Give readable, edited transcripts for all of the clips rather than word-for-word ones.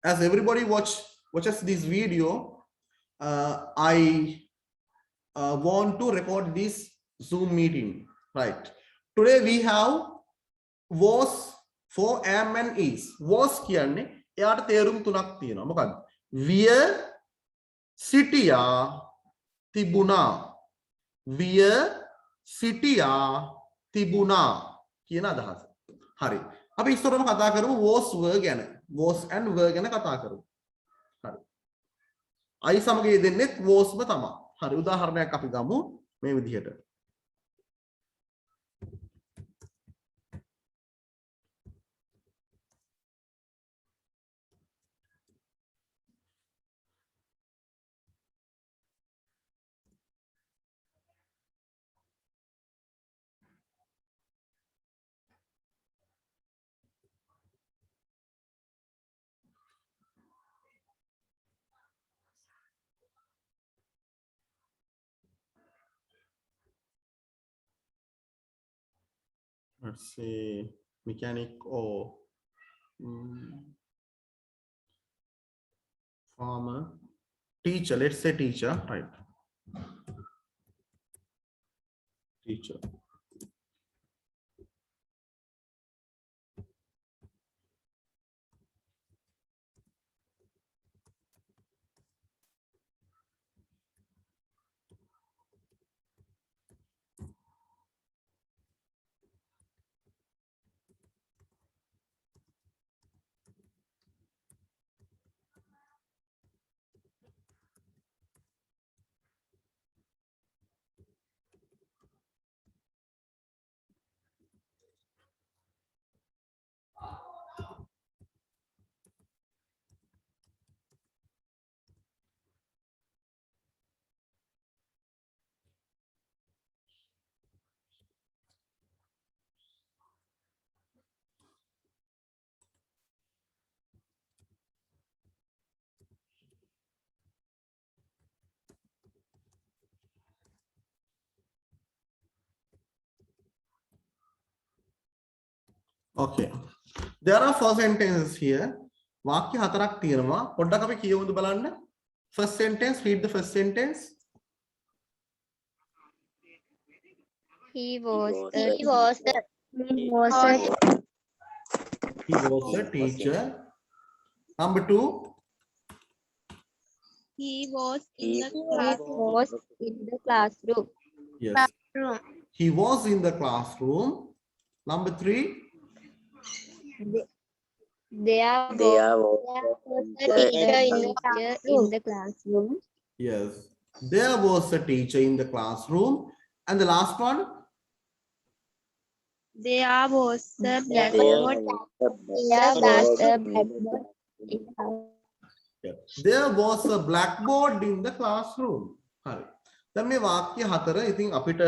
as everybody watches this video, I want to record this Zoom meeting, right? Today we have was for am and is. Was කියන්නේ එයාට තේරුම් තුනක් තියෙනවා. මොකක්ද? විය සිටියා තිබුණා. විය සිටියා තිබුණා කියන අදහස. හරි. අපි ඉස්සරහම කතා කරමු was were ගැන. was and were ගැන කතා කරමු. හරි. I සමග යෙදෙන්නේ was ම තමයි. හරි. උදාහරණයක් අපි ගමු මේ විදිහට. Let's say mechanic or farmer, teacher. Let's say teacher, right? Teacher. Okay, there are four sentences here. වාක්‍ය හතරක් තියෙනවා. පොඩ්ඩක් අපි කියවුද බලන්න. First sentence, read the first sentence. He was a teacher. Number two. He was in the classroom. Yes. He was in the classroom. Number three. There was a teacher in the classroom. Yes, there was a teacher in the classroom. And the last one? There was a blackboard. There was a blackboard in the classroom. හරි. දැන් මේ වාක්‍ය හතර ඉතින් අපිට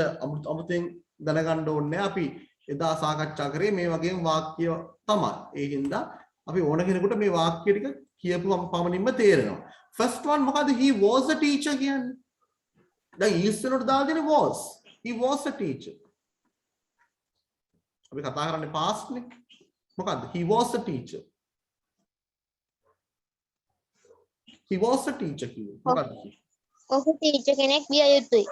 අමුතෙන් දැනගන්න ඕනේ අපි එදා සාකච්ඡා කරේ මේ වගේම වාක්‍ය තමයි. ඒ හින්දා අපි ඕන කෙනෙකුට මේ වාක්‍ය ටික කියපු පමණින්ම තේරෙනවා. First one මොකද? He was a teacher කියන්නේ. දැන් is වෙනකොට දාලා දෙන්නේ was. He was a teacher. අපි කතා කරන්නේ past නේ. මොකද්ද? He was a teacher. He was a teacher කිව්වේ. මොකද්ද? ඔහු ටීචර් කෙනෙක් විය යුතුයි.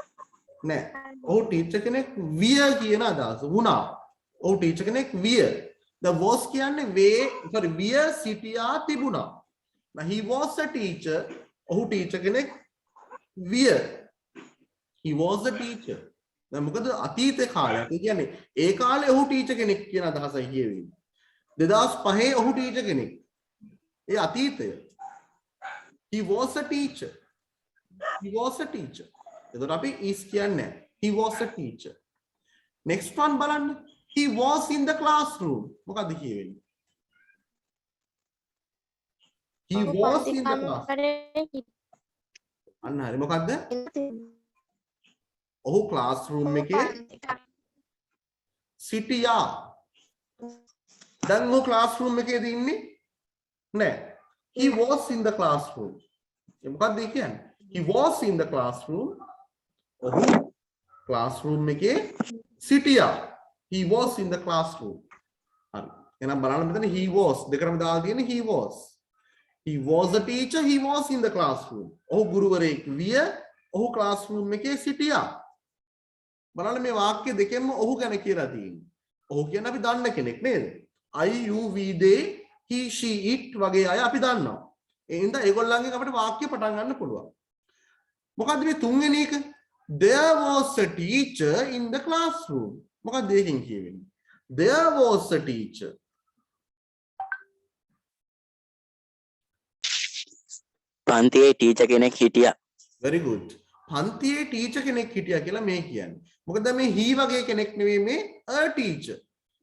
නෑ. ඔහු ටීචර් කෙනෙක් විය කියන අදහස වුණා. ඔහු ටීචර් කෙනෙක් විය. The was කියන්නේ විය සිටියා තිබුණා. Now he was a teacher. ඔහු ටීචර් කෙනෙක් විය. He was a teacher. දැන් මොකද අතීත කාලයක්. ඒ කියන්නේ ඒ කාලේ ඔහු ටීචර් කෙනෙක් කියන අදහසයි කියවෙන්නේ. 2005 ඔහු ටීචර් කෙනෙක්. ඒ අතීතය. He was a teacher. He was a teacher. එතකොට අපි is කියන්නේ he was a teacher. Next one බලන්න. He was in the classroom. මොකද්ද කියවෙන්නේ? He was in the classroom. අන්න හරි මොකද්ද? ඔහු classroom එකේ සිටියා. දැන් ඔහු classroom එකේදී ඉන්නේ නෑ. He was in the classroom. ඒ මොකද්ද කියන්නේ? He was in the classroom. ඔහු classroom එකේ සිටියා. He was in the classroom. හරි. එහෙනම් බලන්න මෙතන he was දෙකම දාලා තියෙන්නේ he was. He was a teacher. He was in the classroom. ඔහු ගුරුවරයෙක් විය. ඔහු classroom එකේ සිටියා. බලන්න මේ වාක්‍ය දෙකෙන්ම ඔහු ගැන කියලා තියෙන්නේ. ඔහු කියන්නේ අපි දන්න කෙනෙක් නේද? I, you, we, they, he, she, it වගේ අය අපි දන්නවා. ඒ හින්දා ඒගොල්ලන්ගෙන් අපිට වාක්‍ය පටන් ගන්න පුළුවන්. මොකද්ද මේ තුන්වෙනි එක? There was a teacher in the classroom. මොකක්ද ඒකෙන් කියවෙන්නේ? There was a teacher. පන්තියේ ටීචර් කෙනෙක් හිටියා. Very good. පන්තියේ ටීචර් කෙනෙක් හිටියා කියලා මේ කියන්නේ. මොකද මේ he වගේ කෙනෙක් නෙවෙයි මේ a teacher.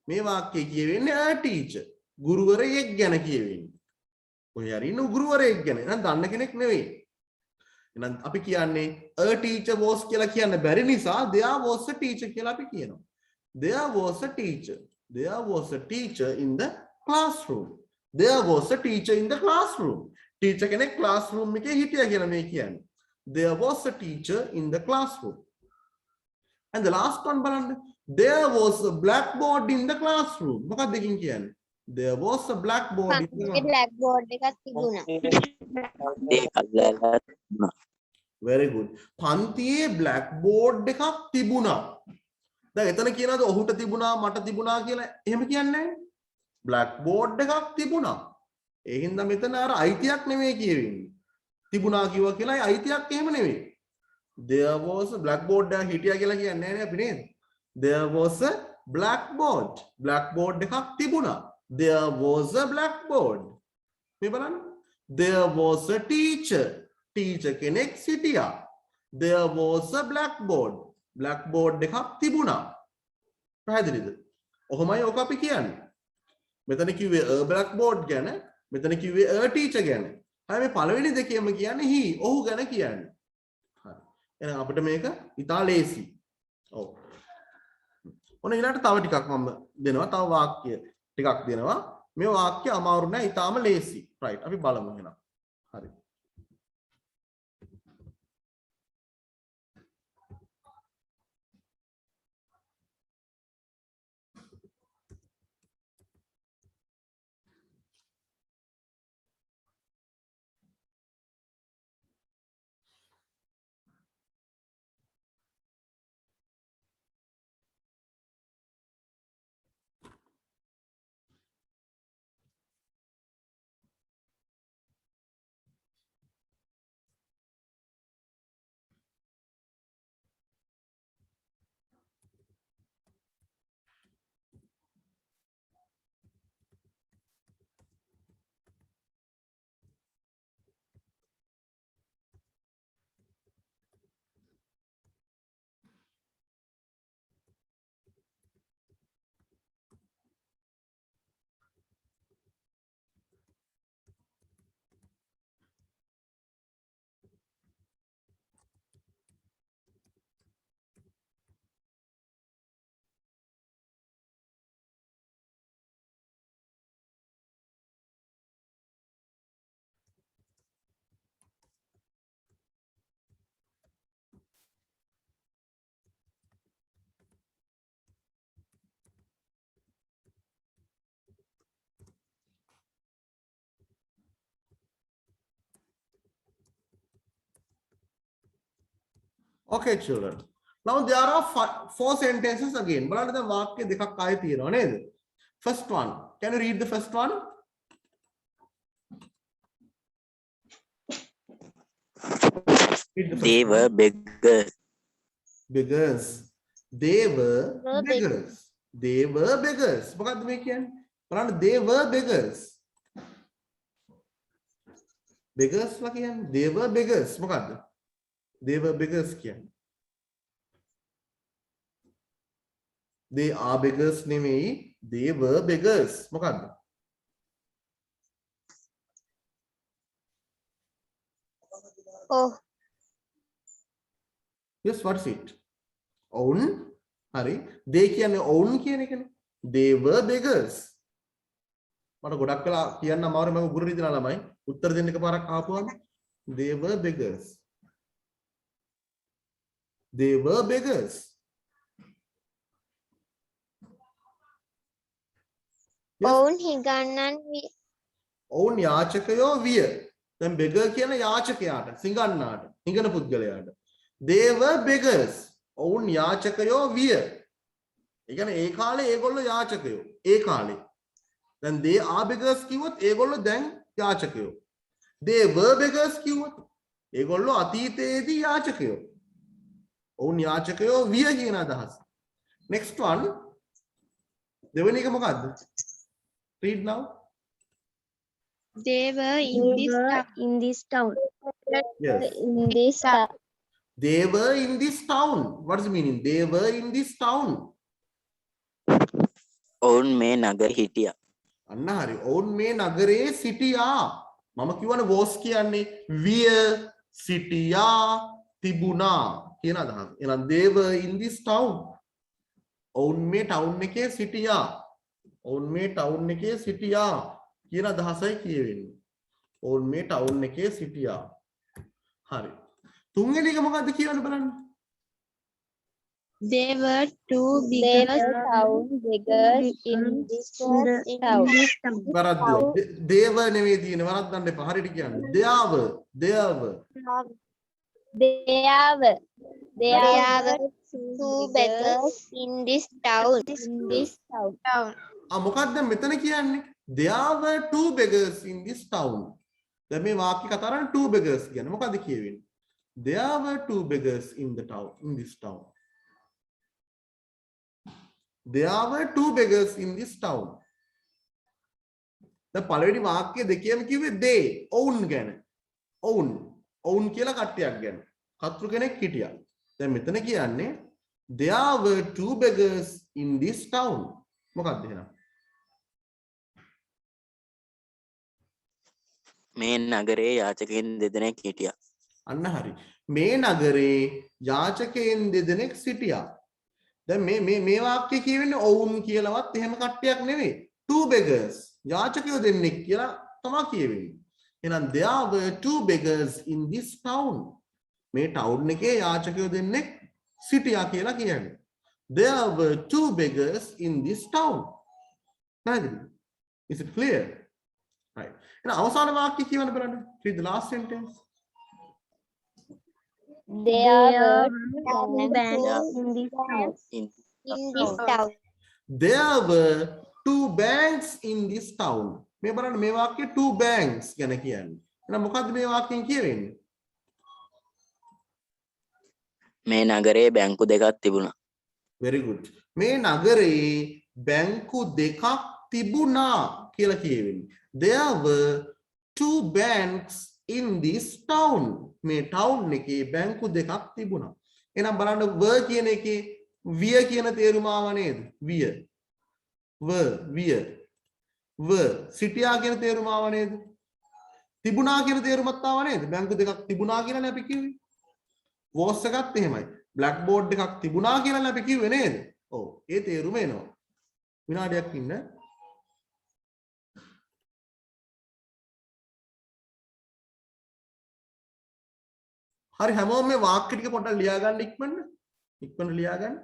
මේ වාක්‍යය කියවෙන්නේ a teacher. ගුරුවරයෙක් ගැන කියවෙන්නේ. ඔය හරි ඉන්න ගුරුවරයෙක් ගැන. එහෙනම් දන්න කෙනෙක් නෙවෙයි. එහෙනම් අපි කියන්නේ a teacher was කියලා කියන්න බැරි නිසා there was a teacher කියලා අපි කියනවා. There was a teacher. There was a teacher in the classroom. There was a teacher in the classroom. Teacher කෙනෙක් classroom එකේ හිටියා කියලා මේ කියන්නේ. There was a teacher in the classroom. And the last one බලන්න. There was a blackboard in the classroom. මොකක්ද දෙකින් කියන්නේ? There was a blackboard in the classroom. blackboard එකක් තිබුණා. Very good. පන්තියේ blackboard එකක් තිබුණා. දැන් එතන කියනවාද ඔහුට තිබුණා මට තිබුණා කියලා එහෙම කියන්නේ නැහැ. blackboard එකක් තිබුණා. ඒ හින්දා මෙතන අර අයිතියක් නෙමෙයි කියවෙන්නේ. තිබුණා කිව්වා කියලා අයිතියක් එහෙම නෙමෙයි. There was a blackboard එක හිටියා කියලා කියන්නේ නැහැ නේ අපි නේද? There was a blackboard. blackboard එකක් තිබුණා. There was a blackboard. මේ බලන්න. There was a teacher. teacher කෙනෙක් සිටියා. There was a blackboard. blackboard එකක් තිබුණා. පැහැදිලිද? ඔහොමයි ඔක අපි කියන්නේ. මෙතන කිව්වේ a blackboard ගැන, මෙතන කිව්වේ a teacher ගැන. හරි මේ පළවෙනි දෙකේම කියන්නේ he, ඔහු ගැන කියන්නේ. හරි. එහෙනම් අපිට මේක ඉතා ලේසි. ඔව්. ඔන්න ඊළඟට තව ටිකක් මම දෙනවා. තව වාක්‍ය ටිකක් දෙනවා. මේ වාක්‍ය අමාරු නෑ, ඉතාම ලේසි. right. අපි බලමු එහෙනම්. හරි. Okay, children. Now there are four sentences again. බලන්න දැන් වාක්‍ය දෙකක් ආයෙ තියෙනවා නේද? First one. Can you read the first one? Read the first They were beggars. beggars. They were beggars. They were beggars. මොකද්ද මේ කියන්නේ? බලන්න they were beggars. beggars ලා කියන්නේ they were beggars. මොකද්ද? They were beggars කියන්නේ. They are beggars නෙමෙයි. They were beggars. මොකද්ද? Oh, Yes, what is it? Own. හරි. They කියන්නේ own කියන එකනේ. They were beggars. මට ගොඩක් වෙලා කියන්න අමාරුයි මම උගුරු රිදෙනා ළමයි. උත්තර දෙන්න එකපාරක් ආපුවම they were beggars. They were beggars. Yes. ඔවුන් හිඟන්නන් ඔවුන් යාචකයෝ විය. දැන් beggar කියන යාචකයාට, සිඟන්නාට, හිඟන පුද්ගලයාට. They were beggars. ඔවුන් යාචකයෝ විය. ඒ කියන්නේ ඒ කාලේ ඒගොල්ලෝ යාචකයෝ. ඒ කාලේ. දැන් they are beggars කිව්වොත් ඒගොල්ලෝ දැන් යාචකයෝ. They were beggars කිව්වොත් ඒගොල්ලෝ අතීතයේදී යාචකයෝ. ඔවුන් යාචකයෝ විය කියන අදහස. Next one. දෙවෙනි එක මොකද්ද? Read now. They were in this town. Yes. In this town. They were in this town. What is the meaning? They were in this town. ඔවුන් මේ නගර හිටියා. අන්න හරි. ඔවුන් මේ නගරේ සිටියා. මම කියවනේ was කියන්නේ විය සිටියා තිබුණා කියන අදහස. එහෙනම් they were in this town. ඔවුන් මේ ටවුන් එකේ සිටියා. ඔවුන් මේ ටවුන් එකේ සිටියා කියන අදහසයි කියවෙන්නේ. ඔවුන් මේ ටවුන් එකේ සිටියා. හරි. තුන්වෙනි එක මොකද්ද කියවන්න බලන්න. They were two beggars in this town. වරද්ද. they were නෙවෙයි තියෙන්නේ. වරද්දන්න එපා. හරියට කියන්න. There were. There were two beggars in this town. මොකක්ද මෙතන කියන්නේ? There were two beggars in this town. දැන් මේ වාක්‍ය කතා කරන්නේ two beggars කියන්නේ. මොකද්ද කියවෙන්නේ? There were two beggars in this town. There were two beggars in this town. දැන් පළවෙනි වාක්‍ය දෙකේම කිව්වේ they ඔවුන් ගැන. ඔවුන් කියලා කට්ටියක් ගැන. කතුරු කෙනෙක් හිටියා. දැන් මෙතන කියන්නේ there were two beggars in this town. මොකක්ද එහෙනම්? මේ නගරේ යාචකයන් දෙදෙනෙක් හිටියා. අන්න හරි. මේ නගරේ යාචකයන් දෙදෙනෙක් සිටියා. දැන් මේ වාක්‍ය කියවෙන්නේ ඔවුන් කියලාවත් එහෙම කට්ටියක් නෙවෙයි. two beggars යාචකයෝ දෙන්නෙක් කියලා තමයි කියවෙන්නේ. එහෙනම් there were two beggars in this town. මේ ටවුන් එකේ යාචකයෝ දෙන්නෙක් සිටියා කියලා කියන්නේ. There were two beggars in this town. පැහැදිලිද? Is it clear? Right. එහෙනම් අවසාන වාක්‍ය කියවන්න බලන්න. Read the last sentence. There were two banks in this town. There were two banks in this town. මේ බලන්න මේ වාක්‍යය two banks ගැන කියන්නේ. එහෙනම් මොකද්ද මේ වාක්‍යයෙන් කියවෙන්නේ? මේ නගරේ බැංකු දෙකක් තිබුණා. Very good. මේ නගරේ බැංකු දෙකක් තිබුණා කියලා කියවෙන්නේ. There were two banks in this town. මේ town එකේ බැංකු දෙකක් තිබුණා. එහෙනම් බලන්න were කියන එකේ විය කියන තේරුම ආව නේද? විය. were සිටියා කියන තේරුම ආව නේද? තිබුණා කියන තේරුමත් ආව නේද? බැංකු දෙකක් තිබුණා කියලානේ අපි කිව්වේ. was එකත් එහෙමයි. blackboard එකක් තිබුණා කියලානේ අපි කිව්වේ නේද? ඔව්. ඒ තේරුම එනවා. විනාඩියක් ඉන්න. හරි හැමෝම මේ වාක්‍ය ටික පොඩ්ඩක් ලියා ගන්න ඉක්මනට ලියා ගන්න.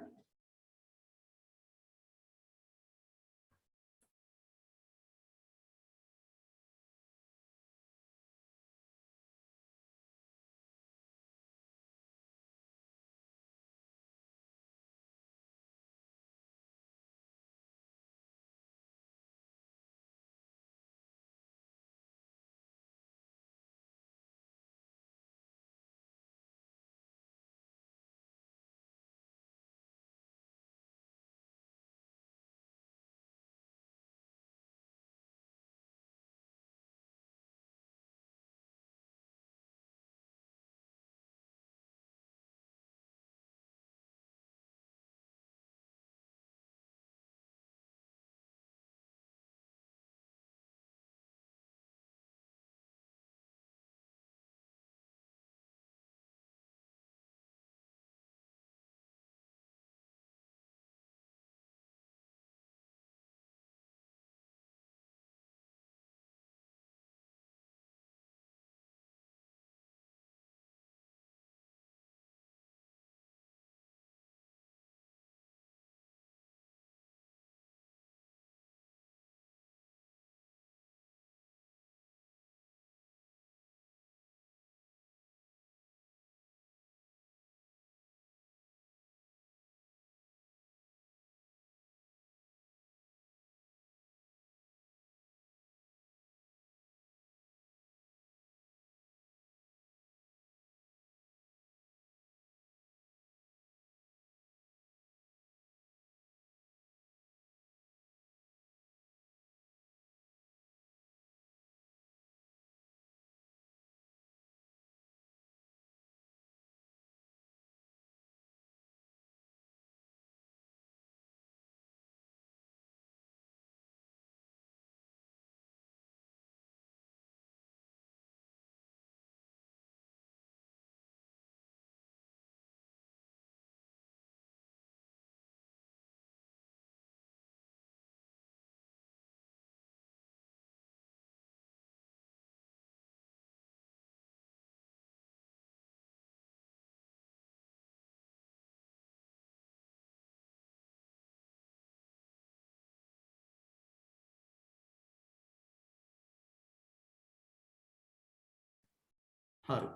හරි.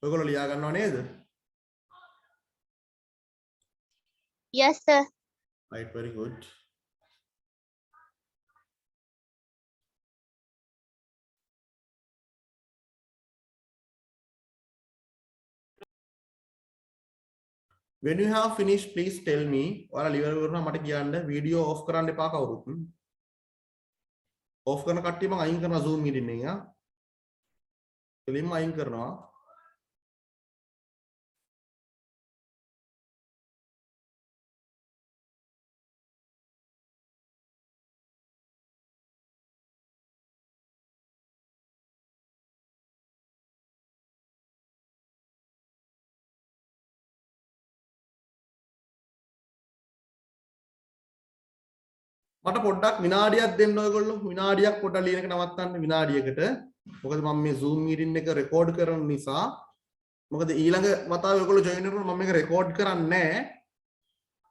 ඔයගොල්ලෝ ලියා ගන්නව නේද? Yes, sir. Right, very good. When you have finished, please tell me. ඔයාලා ඉවර කරනවා මට කියන්න. වීඩියෝ ඔෆ් කරන්න එපා කවුරුත්. ඔෆ් කරන කට්ටිය මම අයින් කරනවා Zoom meeting එකෙන් ආ. කෙලින්ම අයින් කරනවා. මට පොඩ්ඩක් විනාඩියක් දෙන්න ඔයගොල්ලෝ විනාඩියක් පොඩ්ඩක් ලියන එක නවත්තන්න විනාඩියකට මොකද මම මේ Zoom meeting එක රෙකෝඩ් කරන නිසා මොකද ඊළඟ වතාවේ ඔයගොල්ලෝ ජොයින් වෙනකොට මම මේක රෙකෝඩ් කරන්නේ නැහැ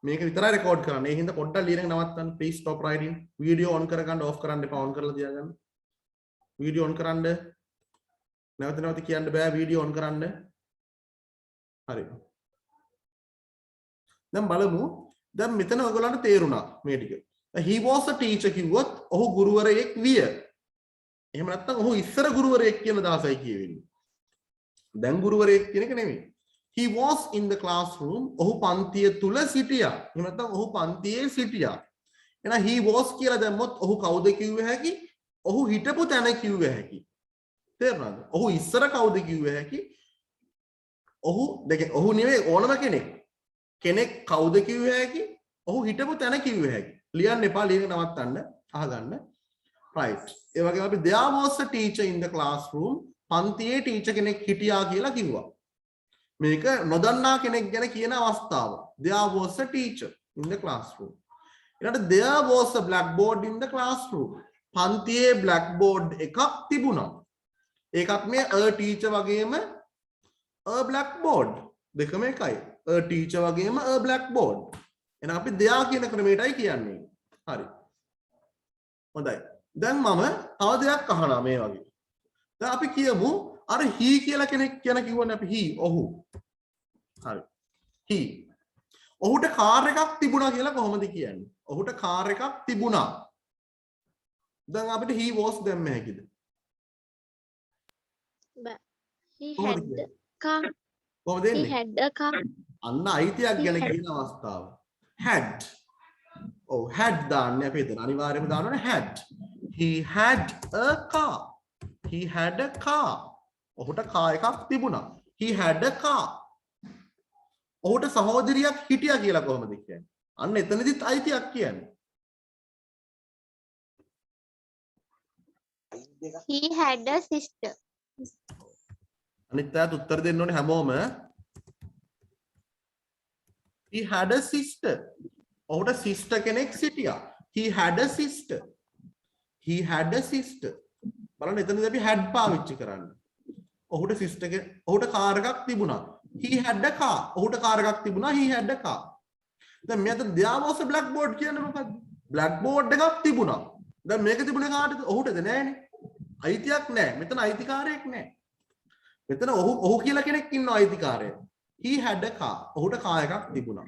මේක විතරයි රෙකෝඩ් කරන්නේ ඒ හින්දා පොඩ්ඩක් ලියන එක නවත්තන්න please stop writing video on කරගන්න ඔෆ් කරන්න එපා ඔන් කරලා තියාගන්න වීඩියෝ ඔන් කරන්න නැවත කියන්න බෑ වීඩියෝ ඔන් කරන්න හරි දැන් බලමු දැන් මෙතන ඔයගොල්ලන්ට තේරුණා මේ ටික he was a teacher කිව්වොත් ඔහු ගුරුවරයෙක් විය. එහෙම නැත්නම් ඔහු ඉස්සර ගුරුවරයෙක් කියන දාසයි කියවෙන්නේ. දැන් ගුරුවරයෙක් කියන එක නෙමෙයි. He was in the classroom. ඔහු පන්තිය තුල සිටියා. එහෙම නැත්නම් ඔහු පන්තියේ සිටියා. එහෙනම් he was කියලා දැම්මොත් ඔහු කවුද කිව්ව හැකි? ඔහු හිටපු තැන කිව්ව හැකි. තේරුණාද? ඔහු ඉස්සර කවුද කිව්ව හැකි? ඔහු ඔහු නෙවෙයි ඕනම කෙනෙක්. කෙනෙක් කවුද කිව්ව හැකි? ඔහු හිටපු තැන කිව්ව හැකි. ලියන්න එපා ලියන නවත්තන්න අහගන්න right ඒ වගේම අපි there was a teacher in the classroom පන්තියේ ටීචර් කෙනෙක් හිටියා කියලා කිව්වා මේක නොදන්නා කෙනෙක් ගැන කියන අවස්ථාව there was a teacher in the classroom ඊළඟට there was a blackboard in the classroom පන්තියේ blackboard එකක් තිබුණා ඒකත් මේ a teacher වගේම a blackboard දෙකම එකයි a teacher වගේම a blackboard එහෙනම් අපි දෙයා කියන ක්‍රමයටයි කියන්නේ. හරි. හොඳයි. දැන් මම තව දෙයක් අහනවා මේ වගේ. දැන් අපි කියමු අර he කියලා කෙනෙක් කියන කිව්වනේ අපි he ඔහු. හරි. he. ඔහුට කාර් එකක් තිබුණා කියලා කොහොමද කියන්නේ? ඔහුට කාර් එකක් තිබුණා. දැන් අපිට he was දැම්ම හැකිද? He had a car. කොහොමද He එන්නේ? had a car. අන්න අයිතියක් ගැන කියන අවස්ථාව. had had දාන්නේ අපි එතන අනිවාර්යයෙන්ම දානවනේ had he had a car ඔහුට කාර් එකක් තිබුණා he had a car ඔහුට සහෝදරියක් හිටියා කියලා කොහොමද කියන්නේ අන්න එතනදිත් අයිතියක් කියන්නේ He had a sister. අනිත් අයත් උත්තර දෙන්න ඕනේ හැමෝම he had a sister ඔහුට sister කෙනෙක් සිටියා he had a sister බලන්න එතනදී අපි had පාවිච්චි කරන්නේ ඔහුට sister ඔහුට කාර් එකක් තිබුණා he had a car ඔහුට කාර් එකක් තිබුණා he had a car දැන් මෙතන there was a blackboard කියන්නේ මොකද්ද blackboard එකක් තිබුණා දැන් මේක තිබුණේ කාටද ඔහුටද නෑනේ අයිතියක් නෑ මෙතන අයිතිකාරයෙක් නෑ මෙතන ඔහු කියලා කෙනෙක් ඉන්නවා අයිතිකාරයෙක් he had a car ඔහුට කාර් එකක් තිබුණා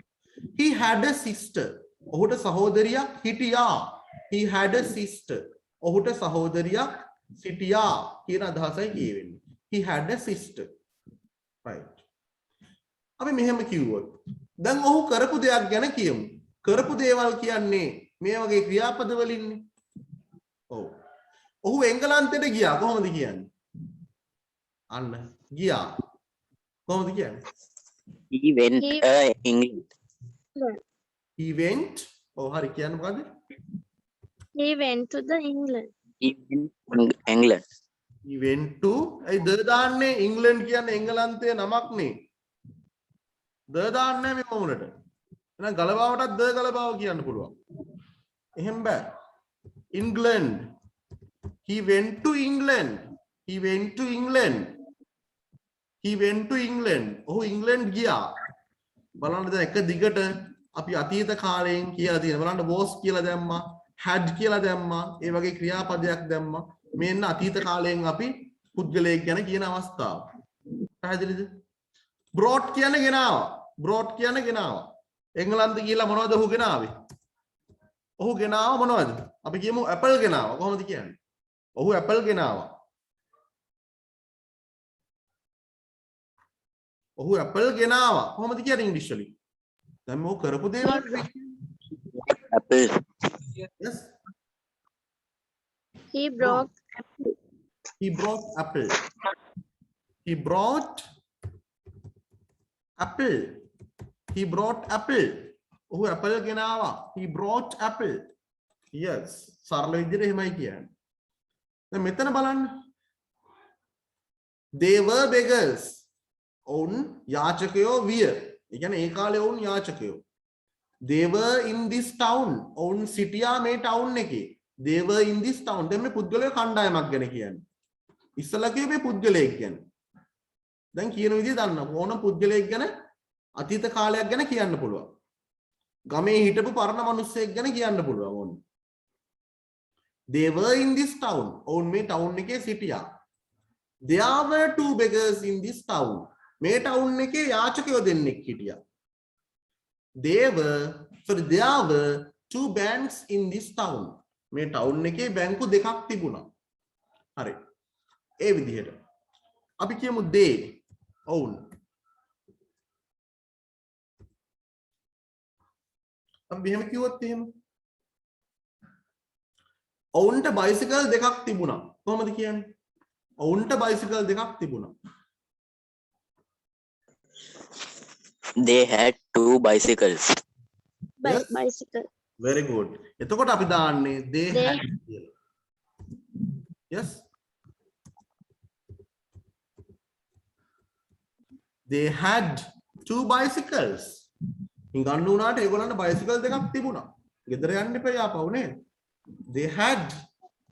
he had a sister ඔහුට සහෝදරියක් හිටියා he had a sister ඔහුට සහෝදරියක් සිටියා කියන අදහසයි කියවෙන්නේ he had a sister right අපි මෙහෙම කිව්වොත් දැන් ඔහු කරපු දෙයක් ගැන කියමු කරපු දේවල් කියන්නේ මේ වගේ ක්‍රියාපද වලින්නේ ඔව් ඔහු එංගලන්තයට ගියා කොහොමද කියන්නේ අන්න ගියා කොහොමද කියන්නේ he went England he went oh hari කියන්න මොකද්ද He went to the England. he went England he went to ඒ ද දාන්නේ ඉංග්ලන්ඩ් කියන්නේ එංගලන්තයේ නමක් නේ ද දාන්නේ මේ මොමුණට එහෙනම් ගලබාවටත් ද ගලබාව කියන්න පුළුවන් එහෙම බෑ England he went to England ඔහු ඉංග්ලන්ඩ් ගියා බලන්න දැන් එක දිගට අපි අතීත කාලයෙන් කියලා තියෙන බලන්න was කියලා දැම්මා had කියලා දැම්මා ඒ වගේ ක්‍රියාපදයක් දැම්මා මෙන්න අතීත කාලයෙන් අපි පුද්ගලයෙක් ගැන කියන අවස්ථාව පැහැදිලිද? brought කියන්නේ ගෙනාවා. brought කියන්නේ ගෙනාවා. එංගලන්ත ගිහලා මොනවද ඔහු ගෙනාවේ? ඔහු ගෙනාව මොනවද? අපි කියමු apple ගෙනාවා. කොහොමද කියන්නේ? ඔහු apple ගෙනාවා. ඔහු apple ගෙනාවා. කොහොමද කියන්නේ ඉංග්‍රීසි වලින්? දැන් මොකෝ කරපු දේවල්. Apple. Yes. He brought apple. He brought apple. He brought apple. He brought apple. ඔහු apple ගෙනාවා. He brought apple. Yes. සරල විදිහට එහෙමයි කියන්නේ. දැන් මෙතන බලන්න. They were beggars. ඔවුන් යාචකයෝ විය. ඒ කියන්නේ ඒ කාලේ ඔවුන් යාචකයෝ. They were in this town. ඔවුන් සිටියා මේ ටවුන් එකේ. They were in this town. දැන් මේ පුද්ගලයෝ කණ්ඩායමක් ගැන කියන්නේ. ඉස්සලා කිව්වේ මේ පුද්ගලයෙක් ගැන. දැන් කියන විදිහ දන්නවා. ඕන පුද්ගලයෙක් ගැන අතීත කාලයක් ගැන කියන්න පුළුවන්. ගමේ හිටපු පරණ මිනිස්සෙක් ගැන කියන්න පුළුවන් ඕන. They were in this town. ඔවුන් මේ ටවුන් එකේ සිටියා. There were two beggars in this town. මේ ටවුන් එකේ යාචකයෝ දෙන්නෙක් හිටියා. There were two banks in this town. මේ ටවුන් එකේ බැංකු දෙකක් තිබුණා. හරි. ඒ විදිහට. අපි කියමු they. ඔවුන්. අපි මෙහෙම කිව්වොත් එහෙම. ඔවුන්ට බයිසිකල් දෙකක් තිබුණා. කොහොමද කියන්නේ? ඔවුන්ට බයිසිකල් දෙකක් තිබුණා. They had two bicycles. Yes. Bicycle. Very good. එතකොට අපි දාන්නේ they had කියලා. Yes. They had two bicycles. ඉංගන්න උනාට ඒගොල්ලන්ට බයිසිකල් දෙකක් තිබුණා. ගෙදර යන්න එපා යාපව් නේද? They had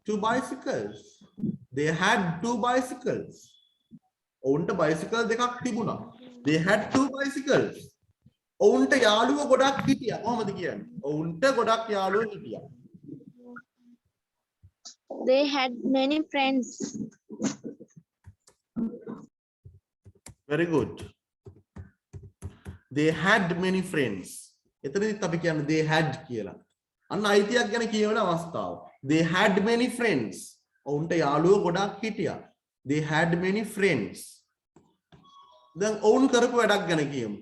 two bicycles. They had two bicycles. ඔවුන්ට බයිසිකල් දෙකක් තිබුණා. They had two bicycles. ඔවුන්ට යාළුවෝ ගොඩක් හිටියා. කොහොමද කියන්නේ? ඔවුන්ට ගොඩක් යාළුවෝ හිටියා. They had many friends. Very good. They had many friends. එතනදිත් අපි කියන්නේ they had කියලා. අන්න අයිතියක් ගැන කියවන අවස්ථාව. They had many friends. ඔවුන්ට යාළුවෝ ගොඩක් හිටියා. They had many friends. දැන් ඔවුන් කරපු වැඩක් ගැන කියමු.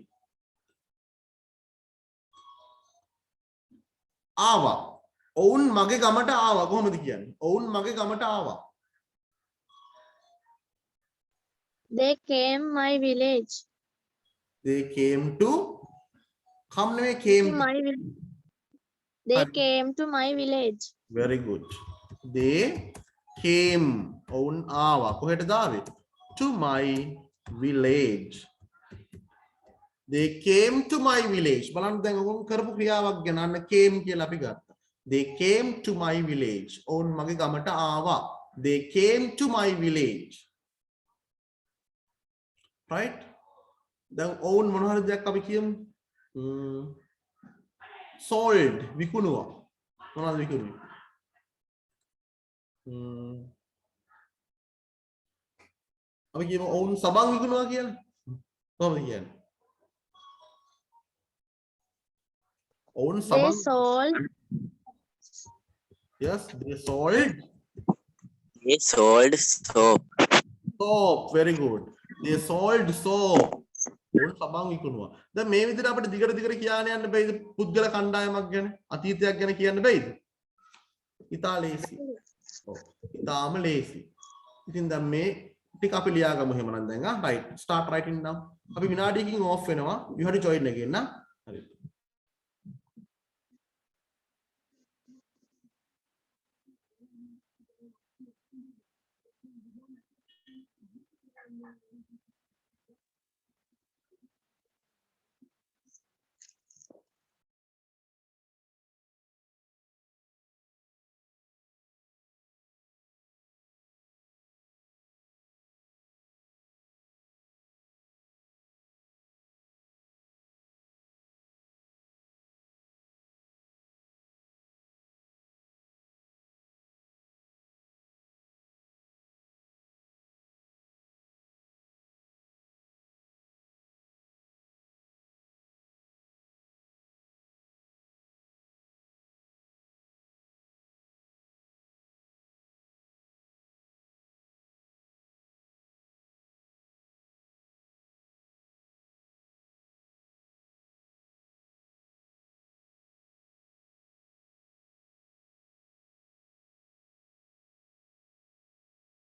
ආවා. ඔවුන් මගේ ගමට ආවා. කොහොමද කියන්නේ? ඔවුන් මගේ ගමට ආවා. They came my village. They came to come නෙමෙයි came To my village. They came to my village. very good. They came ඔවුන් ආවා. කොහෙටද ආවේ? To my village. They came to my village. බලන්න දැන් ඔවුන් කරපු ක්‍රියාවක් ගැන අන්න came කියලා අපි ගත්තා. They came to my village. ඔවුන් මගේ ගමට ආවා. They came to my village. Right? දැන් ඔවුන් මොන හරි දෙයක් අපි කියමු. Sold විකුණුවා. මොනවද විකුණුවේ? අපි කියමු ඔවුන් සබන් විකුණුවා කියලා. කොහොමද කියන්නේ? ඔවුන් They සබන් sold. Yes, they sold They sold soap. soap. Very good. They sold soap. ඔවුන් සබන් විකුණුවා. දැන් මේ විදිහට අපිට දිගට කියන්න යන්න බෑද? පුද්ගල කණ්ඩායමක් ගැන, අතීතයක් ගැන කියන්න බෑද? ඉතා ලේසි. ඔව්. ඉතාම ලේසි. ඉතින් දැන් මේ ටික අපි ලියාගමු එහෙමනම් දැන් right start writing now. අපි විනාඩියකින් off වෙනවා. you have to join again නා.